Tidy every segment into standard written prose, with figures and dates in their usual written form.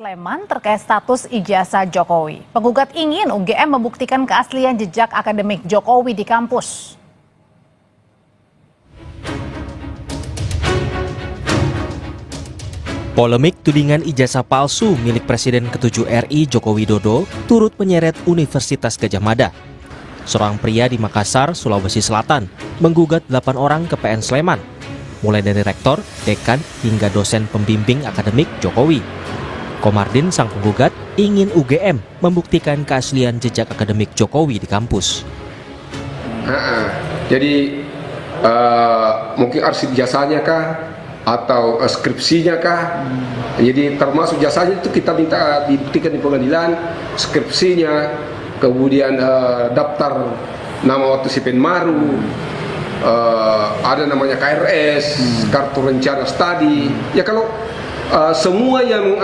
Sleman terkait status ijazah Jokowi. Penggugat ingin UGM membuktikan keaslian jejak akademik Jokowi di kampus. Polemik tudingan ijazah palsu milik Presiden ke-7 RI Joko Widodo turut menyeret Universitas Gadjah Mada. Seorang pria di Makassar, Sulawesi Selatan, menggugat 8 orang ke PN Sleman, mulai dari rektor, dekan, hingga dosen pembimbing akademik Jokowi. Komardin, sang penggugat, ingin UGM membuktikan keaslian jejak akademik Jokowi di kampus. Jadi mungkin arsip jasanya kah? Atau skripsinya kah? Jadi termasuk jasanya itu kita minta dibuktikan di pengadilan, skripsinya, kemudian daftar nama waktu si Penmaru, ada namanya KRS, kartu rencana studi. Ya kalau semua yang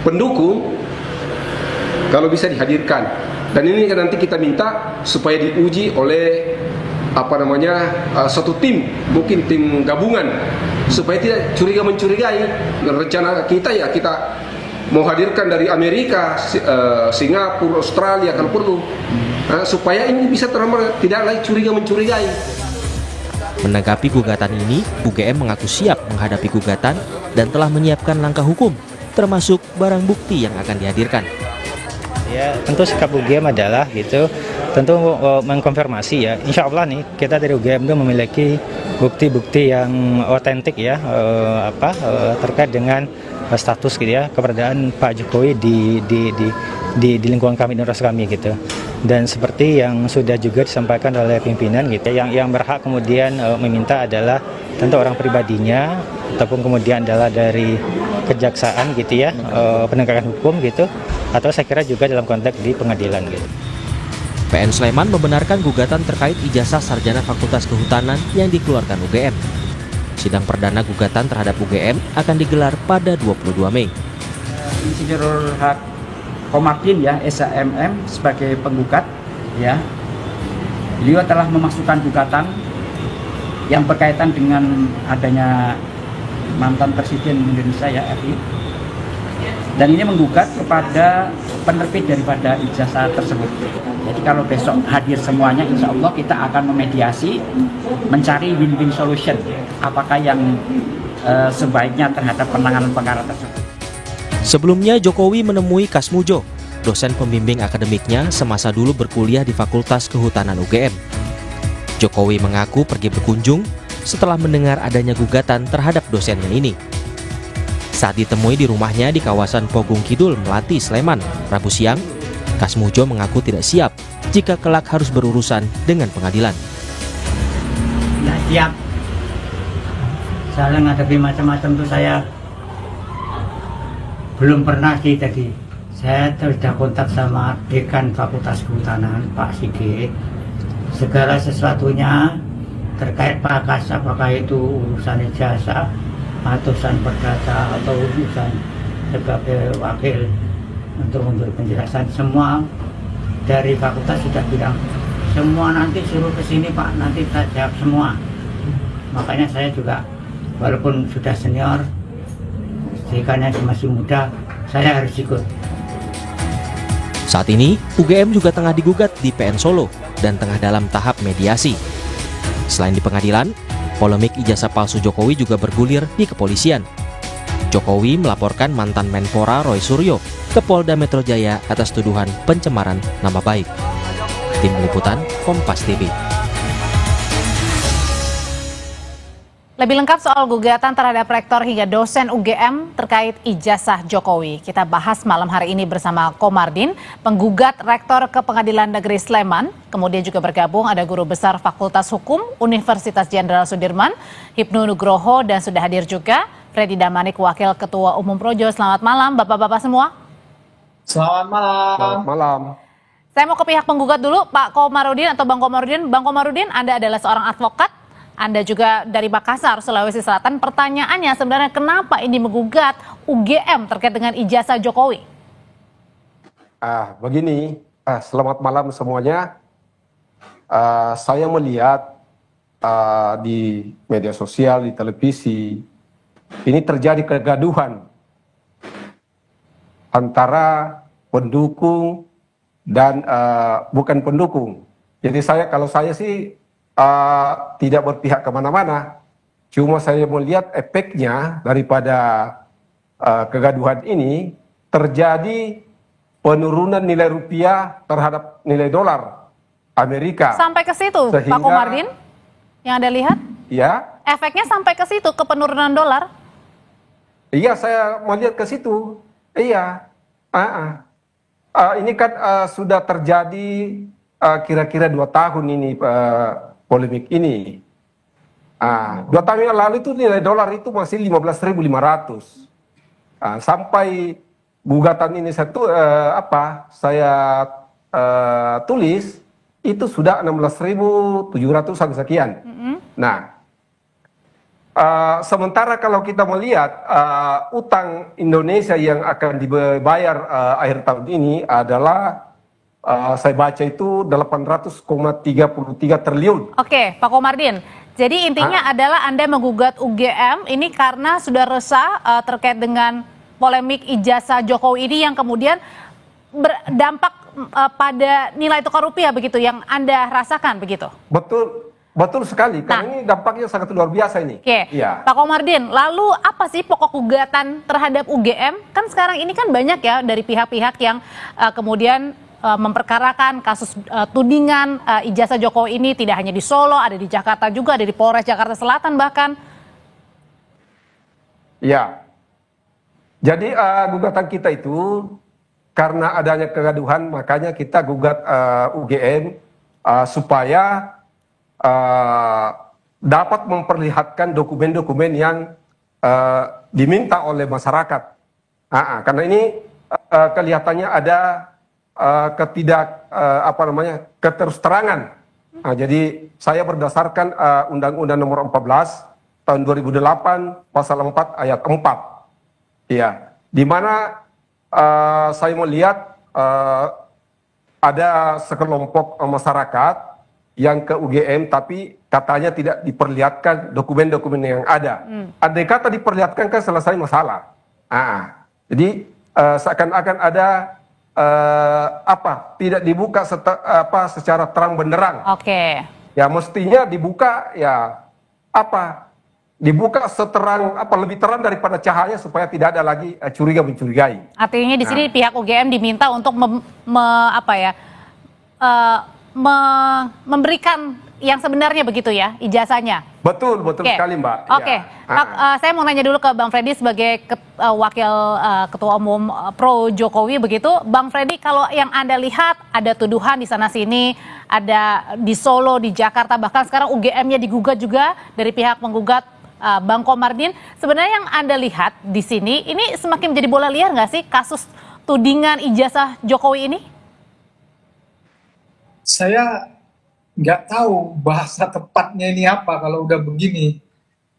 pendukung kalau bisa dihadirkan. Dan ini nanti kita minta supaya diuji oleh satu tim, mungkin tim gabungan, supaya tidak curiga-mencurigai. Rencana kita ya kita mau hadirkan dari Amerika, Singapura, Australia kalau perlu, supaya ini bisa tidak lagi curiga-mencurigai. Menanggapi gugatan ini, UGM mengaku siap menghadapi gugatan dan telah menyiapkan langkah hukum, termasuk barang bukti yang akan dihadirkan. Ya, tentu sikap UGM adalah tentu mengkonfirmasi ya. Insya Allah nih kita dari UGM itu memiliki bukti-bukti yang otentik ya, terkait dengan status keberadaan Pak Jokowi di lingkungan kami, di universitas kami gitu. Dan seperti yang sudah juga disampaikan oleh pimpinan yang berhak kemudian meminta adalah tentu orang pribadinya ataupun kemudian adalah dari kejaksaan penegakan hukum atau saya kira juga dalam konteks di pengadilan PN Sleman membenarkan gugatan terkait ijazah sarjana Fakultas Kehutanan yang dikeluarkan UGM. Sidang perdana gugatan terhadap UGM akan digelar pada 22 Mei. Insinyur Hak Komardin ya, SHMM sebagai penggugat ya. Beliau telah memasukkan gugatan yang berkaitan dengan adanya mantan Presiden Indonesia ya, RI. Dan ini menggugat kepada penerbit daripada ijazah tersebut. Jadi kalau besok hadir semuanya, insya Allah kita akan memediasi, mencari win-win solution. Apakah yang sebaiknya terhadap penanganan perkara tersebut. Sebelumnya Jokowi menemui Kasmujo, dosen pembimbing akademiknya semasa dulu berkuliah di Fakultas Kehutanan UGM. Jokowi mengaku pergi berkunjung setelah mendengar adanya gugatan terhadap dosennya ini. Saat ditemui di rumahnya di kawasan Pogung Kidul, Melati, Sleman, Rabu siang, Kasmujo mengaku tidak siap jika kelak harus berurusan dengan pengadilan. Tidak siap. Saya menghadapi macam-macam itu saya belum pernah tadi. Saya sudah kontak sama dekan Fakultas Kehutanan, Pak Sigit. Segala sesuatunya terkait Prakas, apakah itu urusan ijazah, atau urusan perdata, atau urusan sebagai wakil untuk memberi penjelasan, semua dari fakultas sudah bilang semua nanti suruh ke sini Pak, nanti kita jawab semua. Makanya saya juga walaupun sudah senior, dekannya masih muda, saya harus ikut. Saat ini UGM juga tengah digugat di PN Solo dan tengah dalam tahap mediasi. Selain di pengadilan, polemik ijazah palsu Jokowi juga bergulir di kepolisian. Jokowi melaporkan mantan Menpora Roy Suryo ke Polda Metro Jaya atas tuduhan pencemaran nama baik. Tim Liputan Kompas TV. Lebih lengkap soal gugatan terhadap rektor hingga dosen UGM terkait ijazah Jokowi. Kita bahas malam hari ini bersama Komardin, penggugat rektor ke Pengadilan Negeri Sleman. Kemudian juga bergabung ada Guru Besar Fakultas Hukum Universitas Jenderal Sudirman, Hipnu Nugroho, dan sudah hadir juga Freddy Damanik, Wakil Ketua Umum Projo. Selamat malam Bapak-Bapak semua. Selamat malam. Selamat malam. Saya mau ke pihak penggugat dulu, Pak Komarudin atau Bang Komarudin. Bang Komarudin, Anda adalah seorang advokat. Anda juga dari Makassar, Sulawesi Selatan. Pertanyaannya sebenarnya kenapa ini menggugat UGM terkait dengan ijazah Jokowi? Begini, selamat malam semuanya. Saya melihat di media sosial, di televisi, ini terjadi kegaduhan antara pendukung dan bukan pendukung. Jadi kalau saya sih tidak berpihak kemana-mana, cuma saya melihat efeknya daripada kegaduhan ini terjadi penurunan nilai rupiah terhadap nilai dolar Amerika. Sampai ke situ, Pak Sehingga- Komardin, yang Anda lihat? Ya, Efeknya sampai ke situ, ke penurunan dolar? iya saya melihat ke situ. Iya. Ini kan sudah terjadi kira-kira 2 tahun ini polemik ini. 2 tahun yang lalu itu nilai dolar itu masih 15.500. Sampai gugatan ini saya tulis itu sudah 16.700 sekian. Nah, sementara kalau kita melihat utang Indonesia yang akan dibayar akhir tahun ini adalah saya baca itu 800,33 triliun. Oke, Pak Komardin. Jadi intinya adalah Anda menggugat UGM ini karena sudah resah terkait dengan polemik ijazah Jokowi ini yang kemudian berdampak pada nilai tukar rupiah begitu yang Anda rasakan begitu. Betul sekali, karena ini dampaknya sangat luar biasa ini. Oke, Iya. Pak Komardin, lalu apa sih pokok gugatan terhadap UGM? Kan sekarang ini kan banyak ya dari pihak-pihak yang kemudian memperkarakan kasus tudingan ijazah Jokowi ini tidak hanya di Solo, ada di Jakarta juga, ada di Polres Jakarta Selatan bahkan. Ya, jadi gugatan kita itu karena adanya kegaduhan, makanya kita gugat UGM supaya dapat memperlihatkan dokumen-dokumen yang diminta oleh masyarakat. Karena ini kelihatannya ada keterus-terangan. Jadi saya berdasarkan Undang-Undang Nomor 14 tahun 2008 pasal 4 ayat 4. Ya, di mana saya melihat ada sekelompok masyarakat yang ke UGM tapi katanya tidak diperlihatkan dokumen-dokumen yang ada. Andai kata diperlihatkan kan selesai masalah. Jadi seakan-akan ada tidak dibuka secara terang benderang. Oke. Ya mestinya dibuka dibuka seterang lebih terang daripada cahaya supaya tidak ada lagi curiga mencurigai. Artinya di sini pihak UGM diminta untuk memberikan yang sebenarnya begitu ya ijazahnya. Betul sekali Mbak. Oke, Pak, saya mau nanya dulu ke Bang Freddy sebagai wakil ketua umum pro Jokowi begitu. Bang Freddy, kalau yang Anda lihat ada tuduhan di sana sini, ada di Solo, di Jakarta, bahkan sekarang UGM-nya digugat juga dari pihak penggugat Bang Komardin. Sebenarnya yang Anda lihat di sini ini semakin menjadi bola liar nggak sih kasus tudingan ijazah Jokowi ini? Saya nggak tahu bahasa tepatnya ini apa kalau udah begini.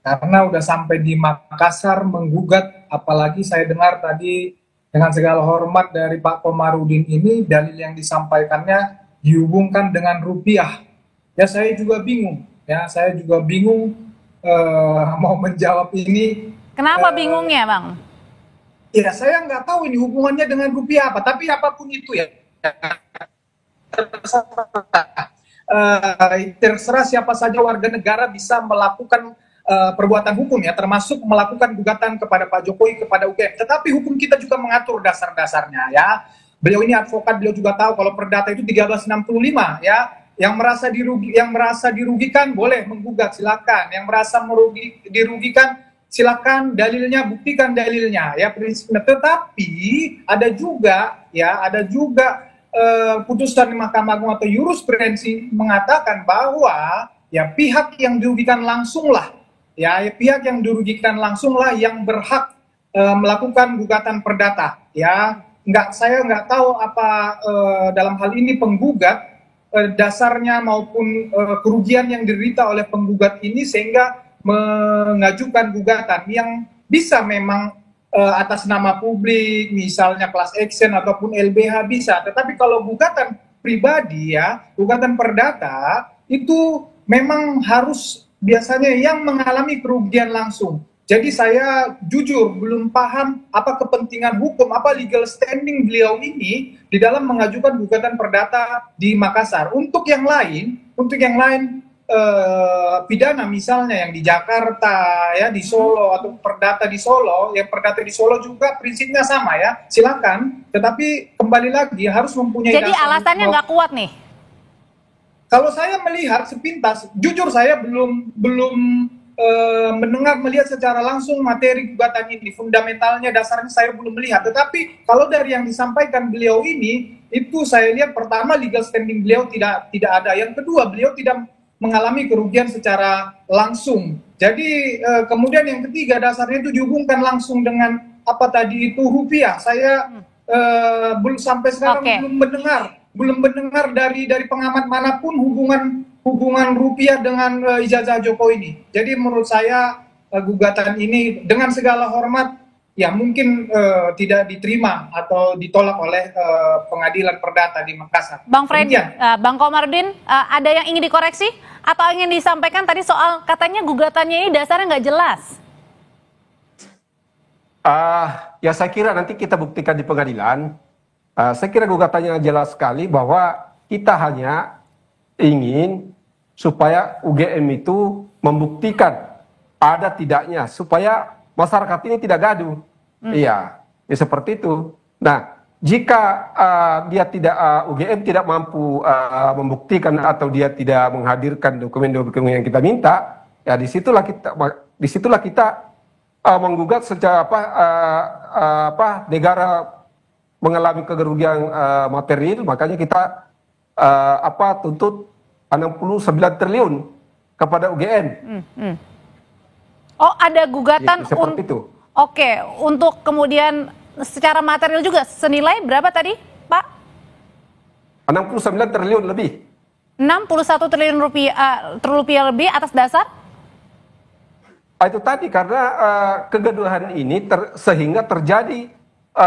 Karena udah sampai di Makassar menggugat, apalagi saya dengar tadi dengan segala hormat dari Pak Komarudin ini, dalil yang disampaikannya dihubungkan dengan rupiah. Ya saya juga bingung, mau menjawab ini. Kenapa bingungnya, Bang? Ya saya nggak tahu ini hubungannya dengan rupiah apa, tapi apapun itu ya. Terserah siapa saja warga negara bisa melakukan perbuatan hukum ya, termasuk melakukan gugatan kepada Pak Jokowi, kepada UGM. Tetapi hukum kita juga mengatur dasar-dasarnya ya. Beliau ini advokat, beliau juga tahu kalau perdata itu 1365 ya. Yang merasa dirugikan boleh menggugat, silakan. Yang merasa dirugikan silakan, dalilnya buktikan dalilnya ya, prinsipnya. Tetapi ada juga putusan di Mahkamah Agung atau jurisprudensi mengatakan bahwa ya pihak yang dirugikan langsung lah yang berhak melakukan gugatan perdata ya. Saya nggak tahu apa dalam hal ini penggugat dasarnya maupun kerugian yang diderita oleh penggugat ini sehingga mengajukan gugatan yang bisa memang atas nama publik, misalnya class action ataupun LBH bisa. Tetapi kalau gugatan pribadi ya, gugatan perdata itu memang harus biasanya yang mengalami kerugian langsung. Jadi saya jujur belum paham apa kepentingan hukum, apa legal standing beliau ini di dalam mengajukan gugatan perdata di Makassar. Untuk yang lain pidana misalnya yang di Jakarta, ya di Solo atau perdata di Solo, yang perdata di Solo juga prinsipnya sama ya, silakan. Tetapi kembali lagi harus mempunyai. Jadi alasannya nggak kuat nih. Kalau saya melihat sepintas, jujur saya belum melihat secara langsung materi gugatan ini, fundamentalnya, dasarnya saya belum melihat. Tetapi kalau dari yang disampaikan beliau ini, itu saya lihat pertama legal standing beliau tidak ada. Yang kedua, beliau tidak mengalami kerugian secara langsung. Jadi kemudian yang ketiga, dasarnya itu dihubungkan langsung dengan apa tadi itu rupiah. Saya belum sampai sekarang belum mendengar dari pengamat manapun hubungan rupiah dengan ijazah Jokowi ini. Jadi menurut saya gugatan ini dengan segala hormat ya mungkin tidak diterima atau ditolak oleh pengadilan perdata di Makassar. Bang Freddy, Bang Komardin, ada yang ingin dikoreksi atau ingin disampaikan tadi soal katanya gugatannya ini dasarnya nggak jelas? Ya saya kira nanti kita buktikan di pengadilan. Saya kira gugatannya jelas sekali bahwa kita hanya ingin supaya UGM itu membuktikan ada tidaknya supaya masyarakat ini tidak gaduh. Iya, ya seperti itu. Nah, jika UGM tidak mampu membuktikan atau dia tidak menghadirkan dokumen-dokumen yang kita minta, ya disitulah kita menggugat secara negara mengalami kerugian material, makanya kita tuntut 69 triliun kepada UGM. Oh, ada gugatan seperti itu. Oke, untuk kemudian secara material juga senilai berapa tadi, Pak? 69 triliun lebih. 61 triliun rupiah lebih atas dasar? Itu tadi karena kegaduhan ini sehingga terjadi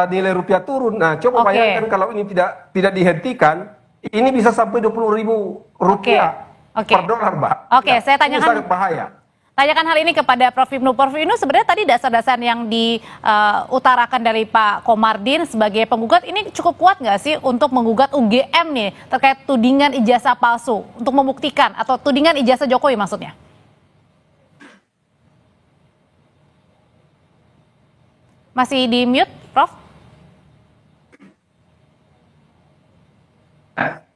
nilai rupiah turun. Nah, coba bayangkan kalau ini tidak dihentikan, ini bisa sampai 20.000 rupiah per dolar, Mbak. Oke, saya tanyakan. Ini sangat bahaya. Tanyakan hal ini kepada Prof. Ibnu. Prof. Ibnu, sebenarnya tadi dasar-dasar yang diutarakan dari Pak Komardin sebagai penggugat ini cukup kuat nggak sih untuk menggugat UGM nih terkait tudingan ijazah palsu untuk membuktikan atau tudingan ijazah Jokowi maksudnya? Masih di mute, Prof?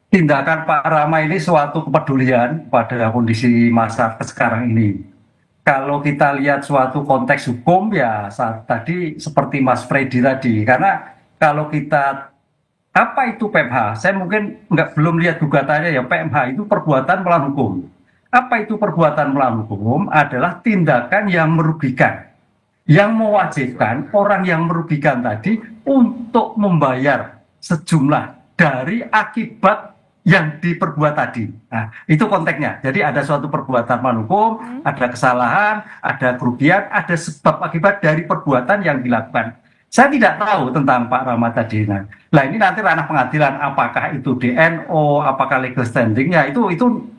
Tindakan Pak Rama ini suatu kepedulian pada kondisi masyarakat sekarang ini. Kalau kita lihat suatu konteks hukum ya tadi seperti Mas Freddy tadi, karena kalau kita apa itu PMH, saya mungkin belum lihat gugatannya ya. PMH itu perbuatan melawan hukum. Apa itu perbuatan melawan hukum? Adalah tindakan yang merugikan, yang mewajibkan orang yang merugikan tadi untuk membayar sejumlah dari akibat yang diperbuat tadi. Nah, itu konteksnya. Jadi ada suatu perbuatan melawan hukum, ada kesalahan, ada kerugian, ada sebab akibat dari perbuatan yang dilakukan. Saya tidak tahu tentang Pak Rama tadi. Nah, ini nanti ranah pengadilan, apakah itu DNO, apakah legal standingnya, itu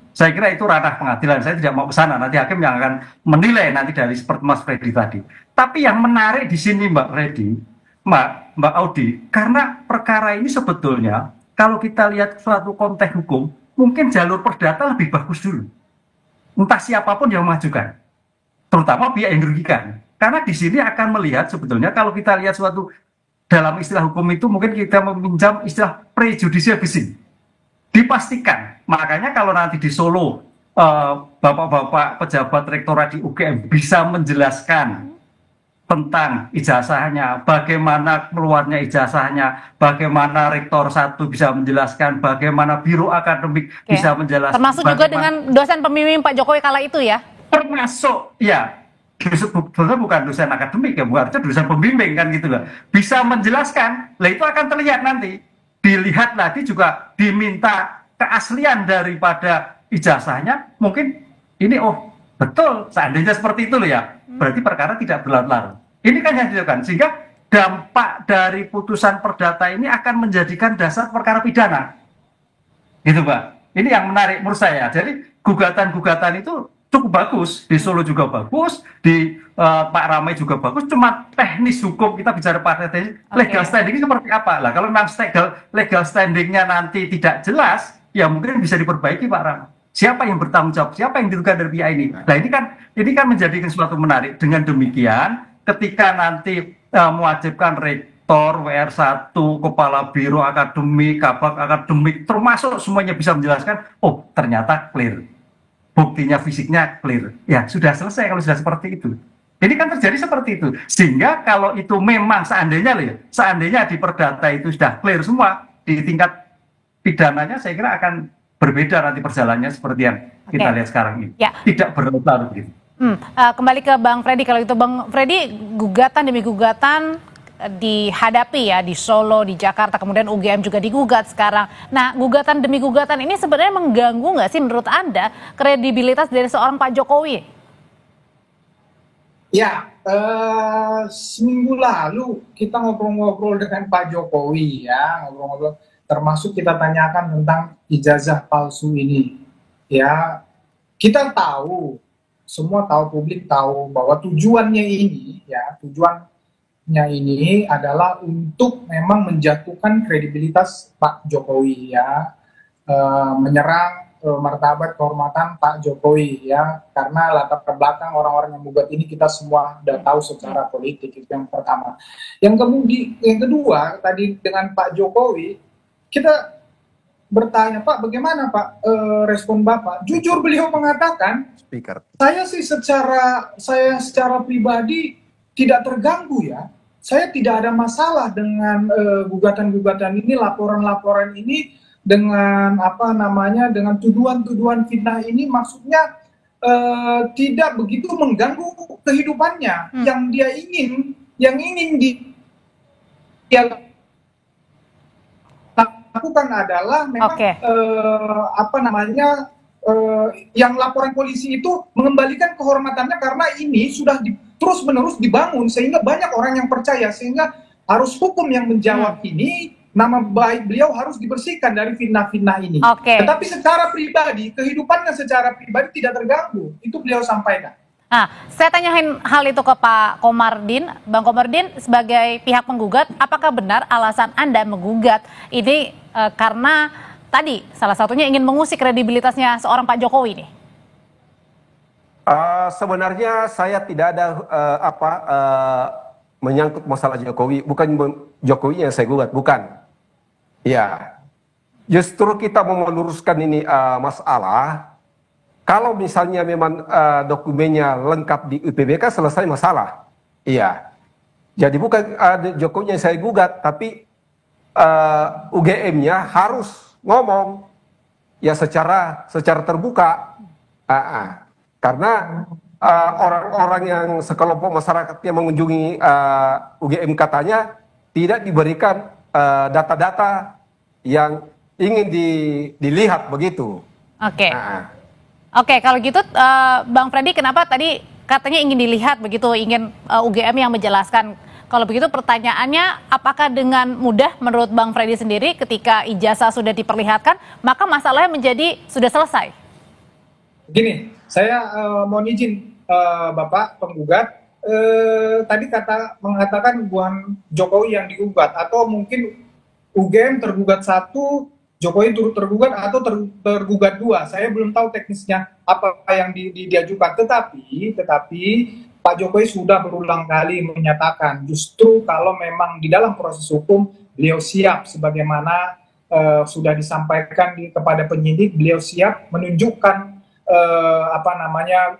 saya kira itu ranah pengadilan. Saya tidak mau ke sana. Nanti hakim yang akan menilai nanti dari seperti Mas Freddy tadi. Tapi yang menarik di sini Mbak Freddy, Mbak Audi, karena perkara ini sebetulnya kalau kita lihat suatu konteks hukum, mungkin jalur perdata lebih bagus dulu. Entah siapapun yang mengajukan, terutama pihak yang dirugikan. Karena di sini akan melihat sebetulnya kalau kita lihat suatu dalam istilah hukum itu mungkin kita meminjam istilah prejudicial guessing. Dipastikan. Makanya kalau nanti di Solo bapak-bapak pejabat rektorat di UGM bisa menjelaskan tentang ijazahnya, bagaimana keluarnya ijazahnya, bagaimana rektor 1 bisa menjelaskan, bagaimana biro akademik bisa menjelaskan. Termasuk juga dengan dosen pembimbing Pak Jokowi kala itu ya? Termasuk, ya. Bukan dosen akademik ya, bukan dosen pembimbing kan gitu loh. Bisa menjelaskan, itu akan terlihat nanti. Dilihat lagi juga diminta keaslian daripada ijazahnya, mungkin ini betul, seandainya seperti itu loh ya, berarti perkara tidak berlarut-larut. Ini kan yang dilakukan, sehingga dampak dari putusan perdata ini akan menjadikan dasar perkara pidana. Gitu Pak. Ini yang menarik menurut saya. Jadi gugatan-gugatan itu cukup bagus, di Solo juga bagus, di Pak Ramai juga bagus, cuma teknis hukum kita bicara pada legal standing seperti apa lah. Kalau memang legal standingnya nanti tidak jelas, ya mungkin bisa diperbaiki Pak Ramai. Siapa yang bertanggung jawab, siapa yang dirugikan dari pihak ini. Nah ini kan menjadi sesuatu menarik. Dengan demikian, ketika nanti mewajibkan rektor, WR1, kepala biro akademik, kabak akademik, termasuk semuanya bisa menjelaskan, oh ternyata clear. Buktinya fisiknya clear. Ya sudah selesai kalau sudah seperti itu. Ini kan terjadi seperti itu. Sehingga kalau itu memang seandainya di perdata itu sudah clear semua, di tingkat pidananya saya kira akan berbeda nanti perjalanannya seperti yang kita lihat sekarang ini. Ya. Tidak berlarut gitu. Kembali ke Bang Freddy, kalau itu Bang Freddy, gugatan demi gugatan dihadapi ya di Solo, di Jakarta, kemudian UGM juga digugat sekarang. Nah, gugatan demi gugatan ini sebenarnya mengganggu nggak sih menurut Anda kredibilitas dari seorang Pak Jokowi? Ya, seminggu lalu kita ngobrol-ngobrol dengan Pak Jokowi ya, ngobrol-ngobrol, termasuk kita tanyakan tentang ijazah palsu ini. Ya, kita tahu, semua tahu, publik tahu bahwa tujuannya ini adalah untuk memang menjatuhkan kredibilitas Pak Jokowi ya, menyerang martabat kehormatan Pak Jokowi ya, karena latar belakang orang-orang yang menggugat ini kita semua sudah tahu secara politik. Itu yang pertama. Yang kedua tadi dengan Pak Jokowi kita bertanya, Pak bagaimana Pak respon Bapak? Jujur beliau mengatakan, saya secara pribadi tidak terganggu ya. Saya tidak ada masalah dengan gugatan-gugatan ini, laporan-laporan ini, dengan dengan tuduhan-tuduhan fitnah ini, maksudnya tidak begitu mengganggu kehidupannya. Yang dia ingin dia lakukan adalah memang yang laporan polisi itu mengembalikan kehormatannya, karena ini sudah terus-menerus dibangun sehingga banyak orang yang percaya, sehingga harus hukum yang menjawab ini, nama baik beliau harus dibersihkan dari fitnah-fitnah ini. Tetapi secara pribadi, kehidupannya secara pribadi tidak terganggu. Itu beliau sampaikan. Nah, saya tanyain hal itu ke Pak Komardin. Bang Komardin, sebagai pihak penggugat, apakah benar alasan Anda menggugat ini karena tadi salah satunya ingin mengusik kredibilitasnya seorang Pak Jokowi ini? Sebenarnya saya tidak ada menyangkut masalah Jokowi, bukan Jokowi yang saya gugat, bukan. Ya, justru kita mau meluruskan ini masalah. Kalau misalnya memang dokumennya lengkap di UPBK, selesai masalah. Iya. Jadi bukan Jokowi yang saya gugat, tapi UGM-nya harus ngomong ya secara terbuka. Karena orang-orang yang sekelompok masyarakat yang mengunjungi UGM katanya tidak diberikan data-data yang ingin dilihat begitu. Oke, kalau gitu Bang Freddy, kenapa tadi katanya ingin dilihat begitu, ingin UGM yang menjelaskan? Kalau begitu pertanyaannya, apakah dengan mudah menurut Bang Freddy sendiri ketika ijazah sudah diperlihatkan, maka masalahnya menjadi sudah selesai? Gini, saya mohon izin Bapak penggugat, tadi mengatakan bukan Jokowi yang digugat, atau mungkin UGM tergugat satu, Jokowi turut tergugat, atau tergugat dua. Saya belum tahu teknisnya apa yang diajukan. Tetapi Pak Jokowi sudah berulang kali menyatakan justru kalau memang di dalam proses hukum beliau siap, sebagaimana sudah disampaikan kepada penyidik, beliau siap menunjukkan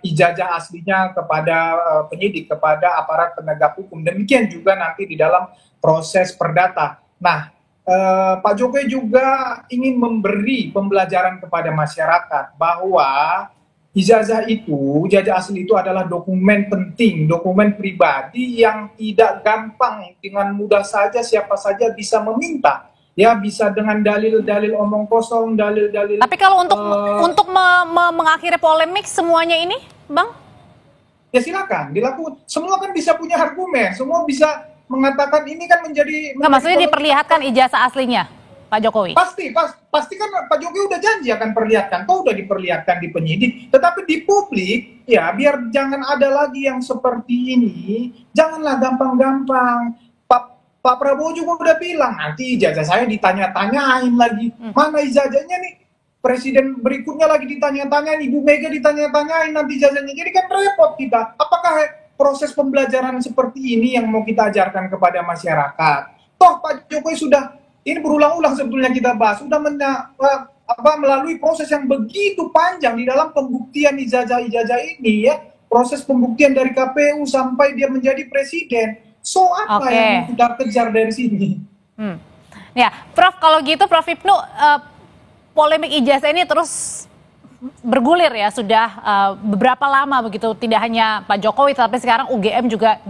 ijazah aslinya kepada penyidik, kepada aparat penegak hukum. Demikian juga nanti di dalam proses perdata. Nah, Pak Jokowi juga ingin memberi pembelajaran kepada masyarakat bahwa ijazah asli itu adalah dokumen penting, dokumen pribadi yang tidak gampang, dengan mudah saja siapa saja bisa meminta. Ya, bisa dengan dalil-dalil omong kosong, dalil-dalil. Tapi kalau untuk mengakhiri polemik semuanya ini, Bang? Ya silakan, dilakukan. Semua kan bisa punya argumen, semua bisa mengatakan ini kan menjadi. Maksudnya diperlihatkan ijazah aslinya? Pak Jokowi? Pasti kan Pak Jokowi udah janji akan perlihatkan, udah diperlihatkan di penyidik, tetapi di publik ya biar jangan ada lagi yang seperti ini, janganlah gampang-gampang. Pak Prabowo juga udah bilang nanti ijazah saya ditanya-tanyain lagi, mana ijazahnya nih? Presiden berikutnya lagi ditanya-tanyain, Ibu Mega ditanya-tanyain nanti ijazahnya, jadi kan repot kita. Apakah proses pembelajaran seperti ini yang mau kita ajarkan kepada masyarakat? Toh Pak Jokowi sudah, ini berulang-ulang sebetulnya kita bahas, sudah melalui proses yang begitu panjang di dalam pembuktian ijazah-ijazah ini ya, proses pembuktian dari KPU sampai dia menjadi presiden. So apa yang kita kejar dari sini? Ya, Prof, kalau gitu Prof Hipnu, polemik ijazah ini terus bergulir ya, sudah beberapa lama begitu, tidak hanya Pak Jokowi tapi sekarang UGM juga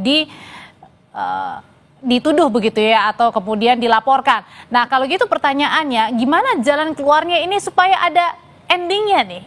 dituduh begitu ya, atau kemudian dilaporkan. Nah kalau gitu pertanyaannya, gimana jalan keluarnya ini supaya ada endingnya nih?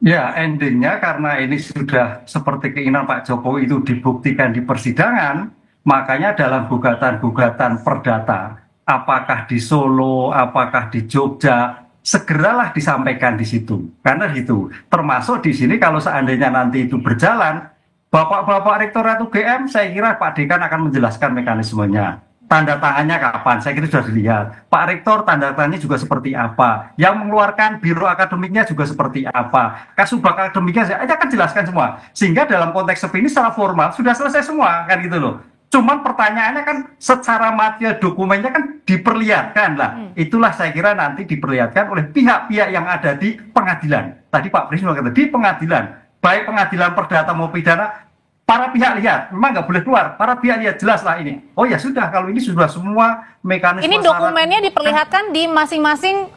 Ya, endingnya karena ini sudah seperti keinginan Pak Jokowi itu dibuktikan di persidangan, makanya dalam gugatan-gugatan perdata, apakah di Solo, apakah di Jogja, segeralah disampaikan di situ. Karena gitu, termasuk di sini kalau seandainya nanti itu berjalan, Bapak-Bapak Rektorat UGM, saya kira Pak Dekan akan menjelaskan mekanismenya. Tanda tangannya kapan? Saya kira sudah dilihat. Pak Rektor tanda tangannya juga seperti apa? Yang mengeluarkan biro akademiknya juga seperti apa? Kasubag akademiknya saya akan jelaskan semua. Sehingga dalam konteks seperti ini secara formal sudah selesai semua kan gitu loh. Cuman pertanyaannya kan secara material dokumennya kan diperlihatkan lah. Itulah saya kira nanti diperlihatkan oleh pihak-pihak yang ada di pengadilan. Tadi Pak Presiden kata di pengadilan, baik pengadilan perdata maupun pidana. Para pihak lihat, memang nggak boleh keluar. Para pihak lihat jelas lah ini. Oh ya sudah, kalau ini sudah semua mekanisme. Ini dokumennya diperlihatkan di masing-masing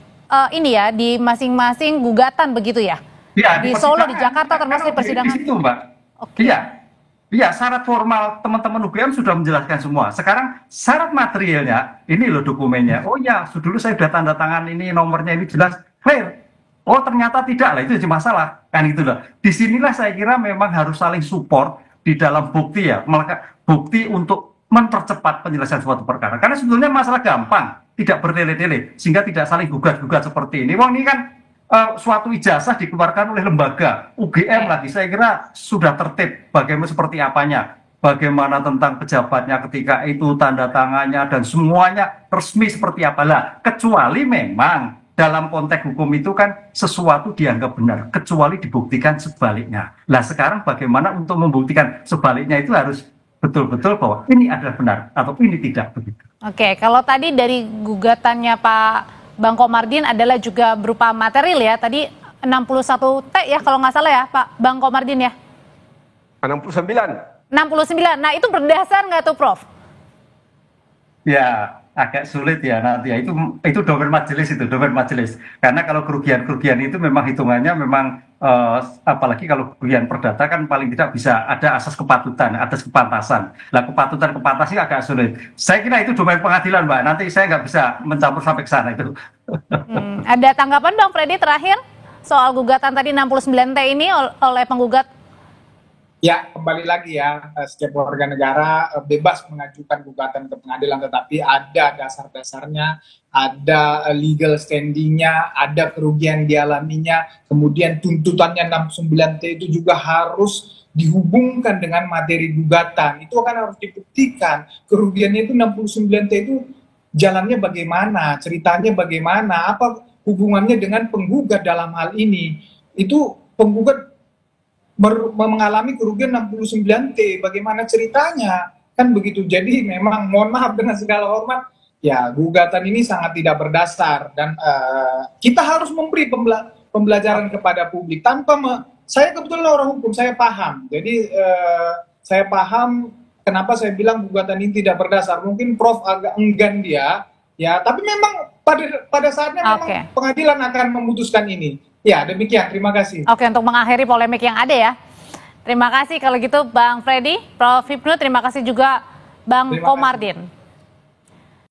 ini ya, di masing-masing gugatan begitu ya? Ya di Solo, di Jakarta, termasuk di persidangan. Di situ, Mbak. Iya, syarat formal teman-teman UGM sudah menjelaskan semua. Sekarang syarat materialnya, ini loh dokumennya. Oh ya, dulu saya sudah tanda tangan ini, nomornya ini jelas, clear. Oh ternyata tidak lah, itu jadi masalah. Kan gitu loh. Disinilah saya kira memang harus saling support di dalam bukti ya, bukti untuk mempercepat penyelesaian suatu perkara. Karena sebetulnya masalah gampang, tidak bertele-tele, sehingga tidak saling gugat-gugat seperti ini. Wong ini kan suatu ijazah dikeluarkan oleh lembaga UGM lagi, saya kira sudah tertib bagaimana seperti apanya, bagaimana tentang pejabatnya ketika itu, tanda tangannya dan semuanya resmi seperti apalah. Kecuali memang dalam konteks hukum itu kan sesuatu dianggap benar, kecuali dibuktikan sebaliknya. Nah sekarang bagaimana untuk membuktikan sebaliknya itu harus betul-betul bahwa ini adalah benar atau ini tidak begitu. Oke, kalau tadi dari gugatannya Pak Bang Komardin adalah juga berupa material ya, tadi 61T ya kalau nggak salah ya Pak Bang Komardin ya? 69. 69, nah itu berdasar nggak tuh Prof? Ya, agak sulit ya nanti ya, itu domain majelis karena kalau kerugian itu memang hitungannya memang apalagi kalau kerugian perdata kan paling tidak bisa ada asas kepatutan, atas kepantasan. Lah kepatutan agak sulit. Saya kira itu domain pengadilan Mbak, nanti saya nggak bisa mencampur sampai ke sana itu. Ada tanggapan Bang Freddy terakhir soal gugatan tadi 69T ini oleh penggugat? Ya, kembali lagi ya, setiap warga negara bebas mengajukan gugatan ke pengadilan, tetapi ada dasar-dasarnya, ada legal standingnya, ada kerugian dialaminya, kemudian tuntutannya 69T itu juga harus dihubungkan dengan materi gugatan. Itu akan harus dibuktikan. Kerugiannya itu 69T itu jalannya bagaimana, ceritanya bagaimana, apa hubungannya dengan penggugat dalam hal ini. Itu penggugat mengalami kerugian 69T, bagaimana ceritanya, kan begitu. Jadi memang mohon maaf dengan segala hormat, ya gugatan ini sangat tidak berdasar dan kita harus memberi pembelajaran kepada publik tanpa saya kebetulan orang hukum, saya paham. Jadi saya paham kenapa saya bilang gugatan ini tidak berdasar. Mungkin Prof agak enggan dia, ya, tapi memang pada saatnya memang pengadilan akan memutuskan ini. Ya, demikian. Terima kasih. Oke, untuk mengakhiri polemik yang ada ya. Terima kasih kalau gitu Bang Freddy, Prof Hipnu, terima kasih juga Bang Komardin.